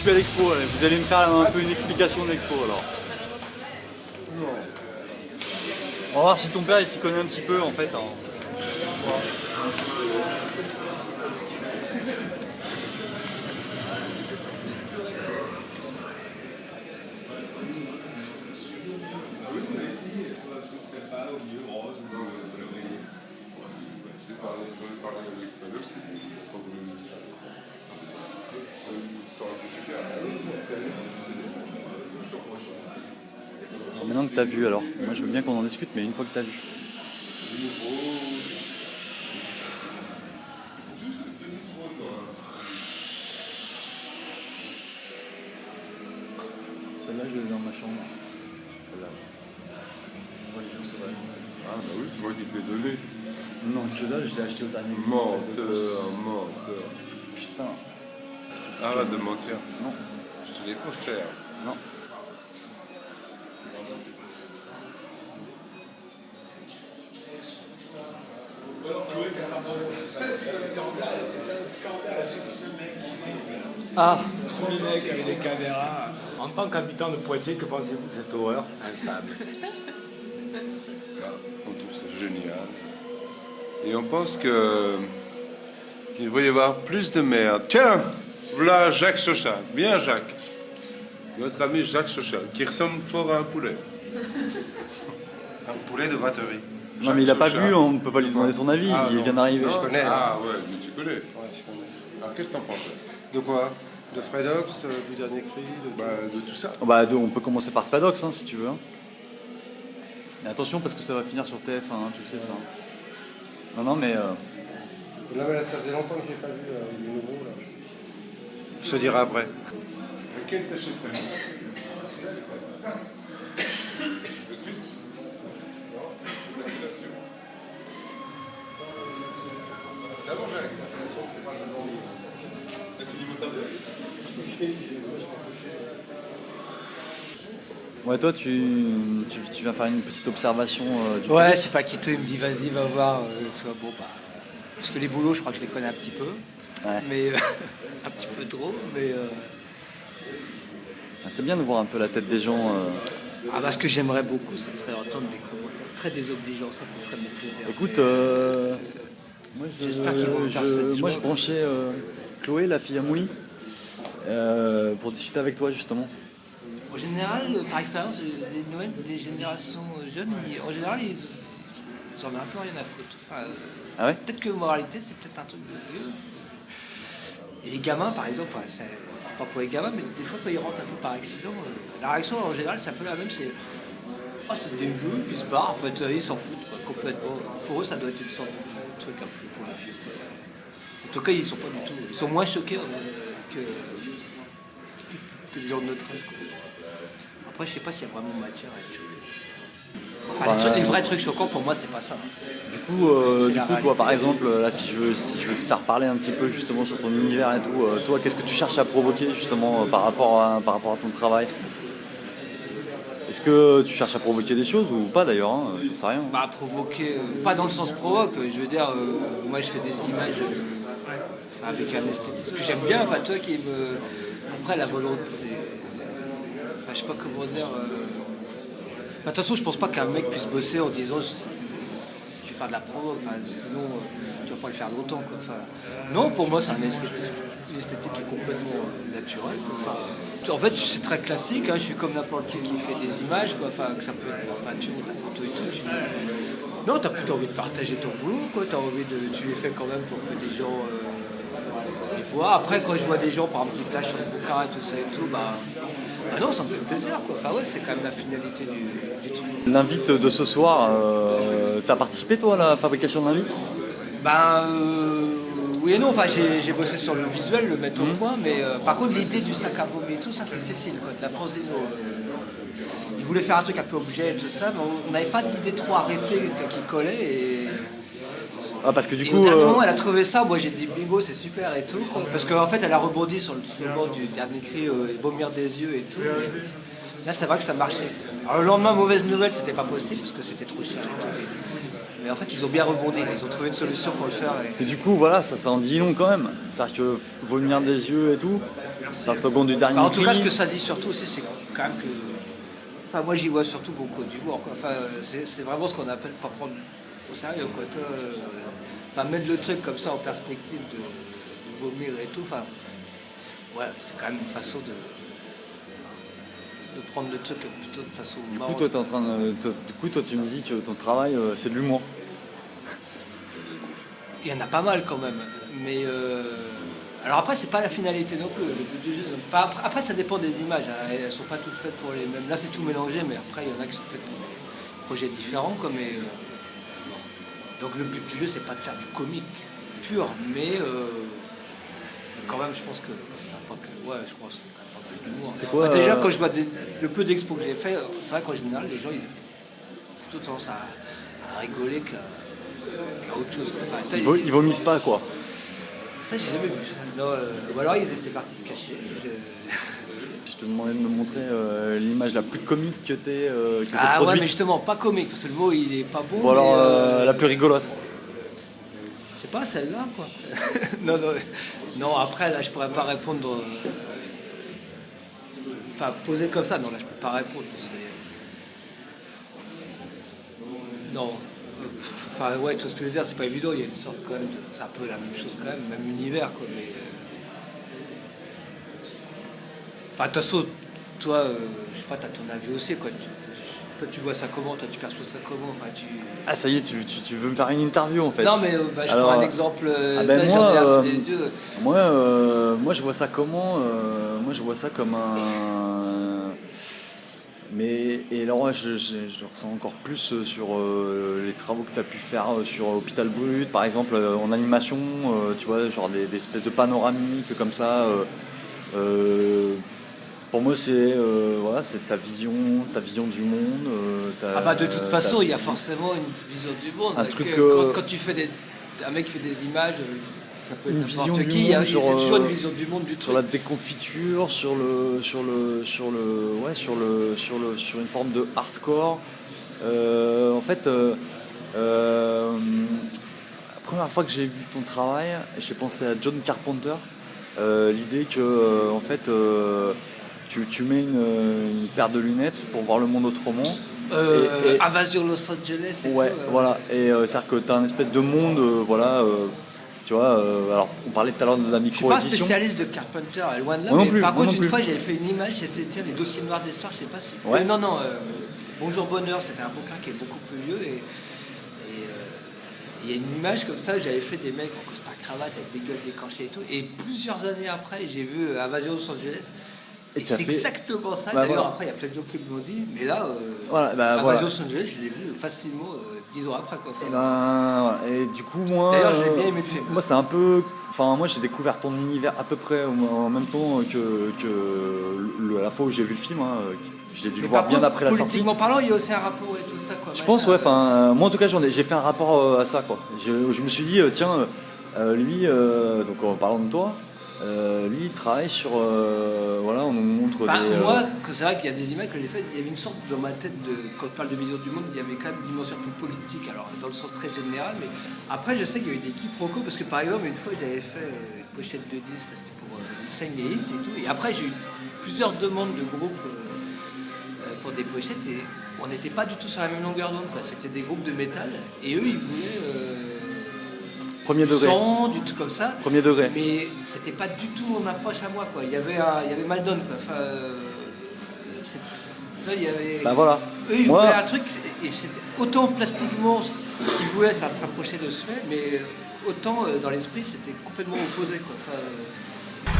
suis à l'expo, vous allez me faire un peu une explication de l'expo alors. On va voir si ton père il s'y connaît un petit peu en fait. Hein. Alors maintenant que tu as vu alors, moi je veux bien qu'on en discute mais une fois que tu as vu. Celle-là je l'ai dans ma chambre. Celle-là. Ah bah oui, c'est moi qui te l'ai donné. Non, celle-là je l'ai acheté au dernier. Menteur. Putain. Arrête de mentir. Non. Je te l'ai offert. Non. C'est un scandale, surtout ce mec. Ah. Tous les mecs avec des caméras. En tant qu'habitant de Poitiers, que pensez-vous de cette horreur infâme? On trouve ça génial. Et on pense que qu'il devrait y avoir plus de merde. Tiens, voilà Jacques Chauchat. Bien Jacques. Notre ami Jacques Chauchat, qui ressemble fort à un poulet. Un poulet de batterie. Non mais il a pas Chauchat. vu, on peut pas lui demander son avis, il non. vient d'arriver. Je connais. Ah ouais, mais tu connais. Ouais, je connais. Alors qu'est-ce que t'en penses? De quoi? De Fredox, du dernier cri, de... Bah, de tout ça. Bah on peut commencer par Fadox hein, si tu veux. Hein. Mais attention parce que ça va finir sur TF1, hein, tu sais ça. Non mais... Là, mais là, ça fait longtemps que j'ai pas vu le nouveau, là. Je te dirai après. Lequel t'achèterais? Le twist? Non? L'affiliation. C'est à manger avec l'affiliation, c'est pas le bon. T'as fini mon tableau? Ouais toi tu viens faire une petite observation du Ouais, c'est pas Quito, il me dit vas-y, va voir. Tu vois, bon, bah, parce que les boulots, je crois que je les connais un petit peu. Ouais. Mais un petit peu trop. Mais C'est bien de voir un peu la tête des gens. ah, bah, ce que j'aimerais beaucoup, ce serait entendre des commentaires très désobligeants. Ça, ce serait mon plaisir. Écoute, moi J'espère qu'ils vont me faire ça. moi je branchais Chloé, la fille à Mouli, pour discuter avec toi justement. En général, par expérience, les Noëls des générations jeunes, en général, ils en ont un peu rien à foutre. Enfin, Ah ouais? peut-être que moralité, c'est peut-être un truc de vieux. Et les gamins, par exemple, enfin, c'est pas pour les gamins, mais des fois, quand ils rentrent un peu par accident, la réaction en général, c'est un peu la même, c'est « Oh, c'est dégueu », puis ils se barrent, en fait, ils s'en foutent, quoi, complètement. Pour eux, ça doit être une sorte de truc un peu pour la vie, quoi. En tout cas, ils sont pas du tout... Ils sont moins choqués que les gens de notre âge, quoi. Après, je sais pas s'il y a vraiment matière à être choqué. Enfin, les vrais trucs choquants, pour moi, c'est pas ça. Du coup, toi par exemple, là si je veux te faire parler un petit peu justement sur ton univers et tout, toi qu'est-ce que tu cherches à provoquer justement par rapport à ton travail? Est-ce que tu cherches à provoquer des choses ou pas d'ailleurs hein, je sais rien. Bah, provoquer, pas dans le sens provoque, je veux dire, moi je fais des images avec un esthétisme que j'aime bien, enfin toi qui me... Après la volonté, c'est... Enfin je sais pas comment dire... De toute façon je pense pas qu'un mec puisse bosser en disant je vais faire de la provoque, enfin, sinon tu vas pas le faire longtemps quoi. Enfin, non pour moi c'est un esthétisme, une esthétique qui est complètement naturelle quoi. Enfin, en fait c'est très classique, hein. Je suis comme n'importe qui fait des images quoi. Enfin, que ça peut être de la peinture, de la photo et tout. Non, t'as plutôt envie de partager ton boulot quoi, t'as envie de... Tu les fais quand même pour que des gens les voient. Après quand je vois des gens par exemple qui flashent sur le bouquin et tout ça et tout, bah non, ça me fait plaisir quoi. Enfin ouais, c'est quand même la finalité du truc. L'invite de ce soir, t'as participé toi à la fabrication de l'invite? Ben oui et non, enfin j'ai bossé sur le visuel, le mettre au point, mais par contre l'idée du sac à vomi et tout, ça c'est Cécile quoi, de la Fanzino. Il voulait faire un truc un peu objet et tout ça, mais on n'avait pas d'idée trop arrêtée qui collait et... Ah parce que du Et coup... au dernier moment, elle a trouvé ça, moi j'ai dit bingo, c'est super et tout, quoi. Parce qu'en fait, elle a rebondi sur le slogan du dernier cri, vomir des yeux et tout. Et là, c'est vrai que ça marchait. Alors le lendemain, mauvaise nouvelle, c'était pas possible parce que c'était trop cher et tout. Mais en fait, ils ont bien rebondi, là. Ils ont trouvé une solution pour le faire. Parce que du coup, voilà, ça en dit long quand même. C'est-à-dire que vomir des yeux et tout, C'est un slogan du dernier Bah, en tout cas, ce cri. que ça dit surtout aussi, c'est quand même que. Enfin, moi, j'y vois surtout beaucoup d'humour, quoi. Enfin, c'est vraiment ce qu'on appelle pas prendre au sérieux, quoi. Toi, enfin, mettre le truc comme ça en perspective de vomir et tout, enfin. Ouais, c'est quand même une façon de prendre le truc plutôt de façon Du coup, marrante. toi, tu me dis que ton travail, c'est de l'humour. Il y en a pas mal quand même. Mais alors après, c'est pas la finalité non plus. Le but du jeu. Enfin, après, ça dépend des images. Hein. Elles sont pas toutes faites pour les mêmes. Là, c'est tout mélangé, mais après, il y en a qui sont faites pour des projets différents. Quoi, mais, donc le but du jeu, c'est pas de faire du comique pur, mais quand même, je pense que. Ouais, je pense qu'il y a pas que d'humour. C'est quoi, Déjà, quand je vois le peu d'expos que j'ai fait, c'est vrai qu'en général, les gens, ils étaient plutôt tendance à rigoler qu'à autre chose. Enfin, Ils vomissent pas, quoi. ça, j'ai jamais vu ça. Non, ou alors ils étaient partis se cacher. Je te demandais de me montrer l'image la plus comique que t'aies Ah ouais, produite. mais justement, pas comique, parce que le mot il est pas bon. Ou alors mais, la plus rigolote. Je sais pas, celle-là, quoi. non, non, non, après, là, je pourrais pas répondre. Enfin, poser comme ça, non, là, je peux pas répondre. Parce que... Non. Enfin, ouais, tu vois ce que je veux dire, c'est pas évident, il y a une sorte quand même de... C'est un peu la même chose quand même, même univers, quoi, mais... Enfin, de toute façon, toi, je sais pas, t'as ton avis aussi, quoi. Toi, tu vois ça comment? Toi, tu perçois ça comment? Enfin, tu... Ah, ça y est, tu veux me faire une interview, en fait. Non, mais je Alors, prends un exemple, ben toi, moi, j'en ai un sous les yeux. Moi, je vois ça comment moi, je vois ça comme un... Mais, et alors, ouais, je ressens encore plus sur les travaux que tu as pu faire sur Hôpital Brut, par exemple, en animation, tu vois, genre des espèces de panoramiques comme ça. Pour moi, c'est voilà, c'est ta vision du monde. Ah bah de toute façon, il y a forcément une vision du monde. Un truc, quand tu fais un mec qui fait des images, ça peut être une vision n'importe du qui. monde C'est sur, toujours une vision du monde du sur truc. la déconfiture, sur une forme de hardcore. En fait, la première fois que j'ai vu ton travail, j'ai pensé à John Carpenter. L'idée que en fait tu mets une paire de lunettes pour voir le monde autrement. Et Invasion Los Angeles et ouais, tout. voilà. Et c'est-à-dire que tu as un espèce de monde, voilà. Tu vois, alors on parlait tout à l'heure de la Je suis pas micro-édition. spécialiste de Carpenter, loin de là, Moi non mais plus, par moi contre, non une plus. fois, j'avais fait une image, c'était les dossiers noirs de l'histoire, je sais pas si. Ouais. Non, Bonjour Bonheur, c'était un bouquin qui est beaucoup plus vieux et il y a une image comme ça, j'avais fait des mecs en costard cravate avec des gueules décorchées et tout, et plusieurs années après, j'ai vu Invasion Los Angeles. Et Et tu as c'est fait- exactement ça. Bah, D'ailleurs, voilà. après, il y a plein de gens qui me l'ont dit, mais là, Voilà, bah, Invasion voilà. Los Angeles, je l'ai vu facilement 10 ans après. Quoi. Enfin, Et, voilà. Et du coup, moi. D'ailleurs, j'ai bien aimé le film. Moi, c'est un peu. Enfin, moi, j'ai découvert ton univers à peu près en même temps que la fois où j'ai vu le film. Hein. Je l'ai dû le mais voir par bien contre, après la sortie. politiquement parlant, il y a aussi un rapport et tout ça. Quoi, Je machin. pense, ouais. Enfin, moi, en tout cas, j'ai fait un rapport à ça, quoi. Je me suis dit, tiens, lui, donc en parlant de toi, lui, il travaille sur. Voilà, on nous montre Bah, des. moi, c'est vrai qu'il y a des images que j'ai faites, il y avait une sorte dans ma tête quand on parle de vision du monde, il y avait quand même une dimension un peu politique, alors dans le sens très général, mais après je sais qu'il y a eu des quiproquos, parce que par exemple une fois j'avais fait une pochette de disque, c'était pour Insane et Hit et tout, et après j'ai eu plusieurs demandes de groupes pour des pochettes, et on n'était pas du tout sur la même longueur d'onde, quoi. C'était des groupes de métal, et eux ils voulaient Premier degré. sang, du tout comme ça. Premier degré. Mais c'était pas du tout mon approche à moi, quoi. Il y avait Maldon, quoi. Enfin, tu vois, il y avait. Bah voilà. Eux, ils Moi- voulaient un truc, et c'était autant plastiquement ce qu'ils voulaient, ça se rapprochait de ce fait, mais autant dans l'esprit, c'était complètement opposé, quoi. Enfin,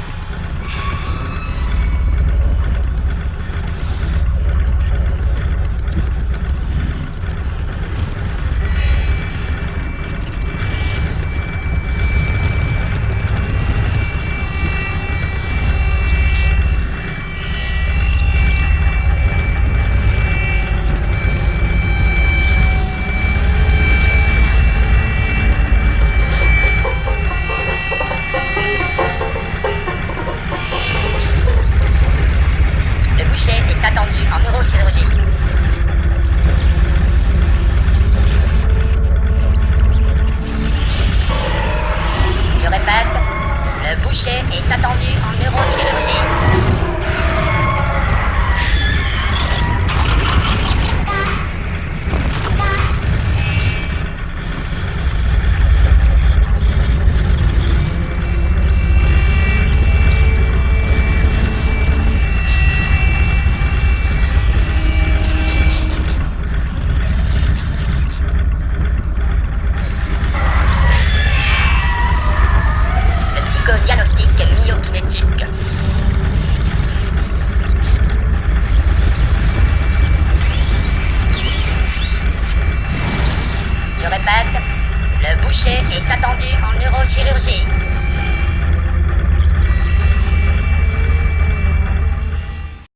boucher est attendu en neurochirurgie. Diagnostic myokinétique. Je répète, le boucher est attendu en neurochirurgie.